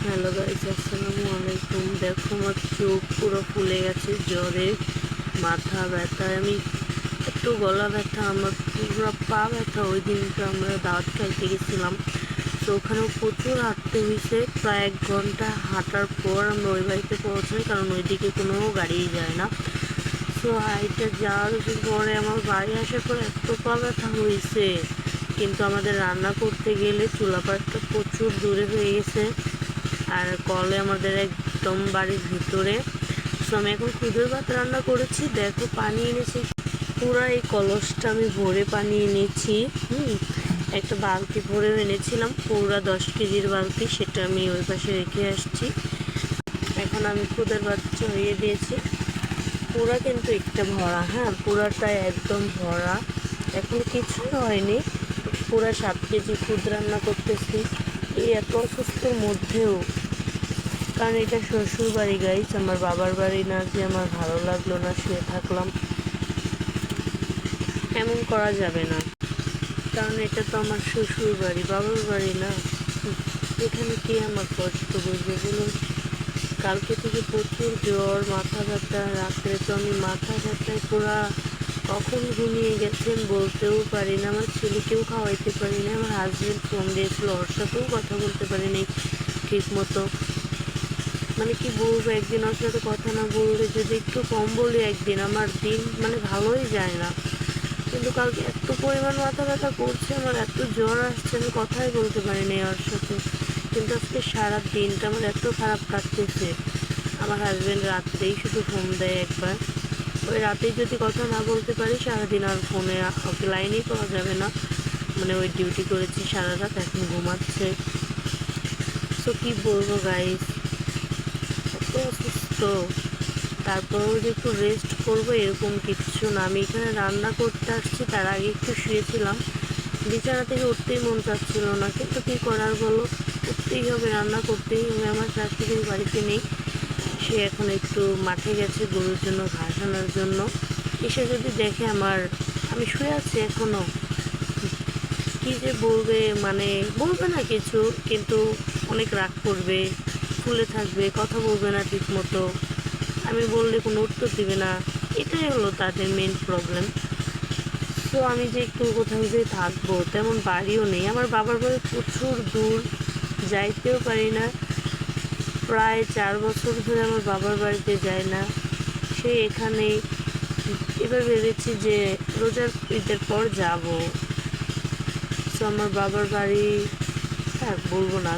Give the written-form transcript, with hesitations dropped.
Hello guys, আসসালামু আলাইকুম। দেখো আমার চোখ পুরো ফুলে গেছে জ্বরে, মাথা ব্যথা, আমি একটু গলা ব্যথা, আমার পুরো পা ব্যথা। ওই দিনটা আমরা দাওয়াত খাইতে গেছিলাম, তো ওখানেও প্রচুর হাঁটতে হয়েছে। প্রায় 1 ঘন্টা হাঁটার পর আমরা ওই বাড়িতে পৌঁছাই, কারণ ওইদিকে কোনো গাড়িই যায় না। তো হাইটে যাওয়ার পরে আমার বাড়ি আসার পর এত পা ব্যথা হয়েছে, কিন্তু আমাদের রান্না করতে গেলে চুলাপাটটা প্রচুর দূরে হয়ে গেছে, আর কলে আমাদের একদম বাড়ির ভিতরে। তো আমি এখন খুদের ভাত রান্না করেছি। দেখো পানি এনেছি, পুরা এই কলসটা আমি ভরে পানি এনেছি। একটা বালতি ভরেও এনেছিলাম, পুরা 10 কেজির বালতি, সেটা আমি ওই পাশে রেখে আসছি। এখন আমি খুদের ভাত চড়িয়ে দিয়েছি, পুরা কিন্তু একটা ভরা, হ্যাঁ পুরাটাই একদম ভরা, এখন কিছুই হয়নি। পুরা 7 কেজি খুদ রান্না করতেছি এই এত অসুস্থর মধ্যেও, কারণ এটা শ্বশুর বাড়ি গাইস, আমার বাবার বাড়ি না যে আমার ভালো লাগলো না শুয়ে থাকলাম, এমন করা যাবে না। কারণ এটা তো আমার শ্বশুর বাড়ি, বাবার বাড়ি না। এখানে কি আমার কষ্ট বুঝবে বলুন। কালকে থেকে প্রচুর জ্বর, মাথা ব্যথা, রাত্রে তো আমি মাথা ব্যথায় পুরা কখন ঘুমিয়ে গেছেন বলতেও পারি না। আমার ছেলেকেও খাওয়াইতে পারি না, আমার হাজব্যান্ড ফোন দিয়েছিল, ওর সাথেও কথা বলতে পারিনি ঠিক মতো। মানে কি বলবো, একদিন ওর সাথে কথা না বললে, যদি একটু কম বলি একদিন, আমার দিন মানে ভালোই যায় না। কিন্তু কালকে এত পরিমাণ মাথা ব্যথা করছে, আমার এত জ্বর আসছে, আমি কথাই বলতে পারিনি ওর সাথে। কিন্তু আজকে সারা দিনটা আমার এত খারাপ কাটতেছে। আমার হাজব্যান্ড রাত্রেই শুধু ফোন দেয় একবার, ওই রাতেই যদি কথা না বলতে পারি সারাদিন আর ফোনে ওকে লাইনেই পাওয়া যাবে না। মানে ওই ডিউটি করেছি সারা রাত, এখন ঘুমাচ্ছে। সো কি বলবো গাইস, এত অসুস্থ, তারপরেও যে একটু রেস্ট করবো এরকম কিচ্ছু না। আমি এখানে রান্না করতে আসছি, তার আগে একটু শুয়েছিলাম, বিছানা থেকে উঠতেই মন চাচ্ছিল না, কিন্তু কী করার বলো, উঠতেই হবে, রান্না করতেই হবে। আমার শাশুড়ি বাড়িতে নেই, সে এখন একটু মাঠে গেছে গরুর জন্য ঘাস আনার জন্য। এসে যদি দেখে আমি শুয়ে আছি এখনও, কী যে বলবে, মানে বলবে না কিছু, কিন্তু অনেক রাগ করবে, ফুলে থাকবে, কথা বলবে না ঠিক মতো, আমি বললে কোনো উত্তর দিবে না। এটাই হলো তাদের মেন প্রবলেম। তো আমি যে একটু কোথাও যে থাকবো, তেমন বাড়িও নেই, আমার বাবার বাড়ি প্রচুর দূর, যাইতেও পারি না। প্রায় 4 বছর ধরে আমার বাবার বাড়িতে যাই না, সে এখানেই। এবার ভেবেছি যে রোজার ঈদের পর যাব। তো আমার বাবার বাড়ি, বলবো না।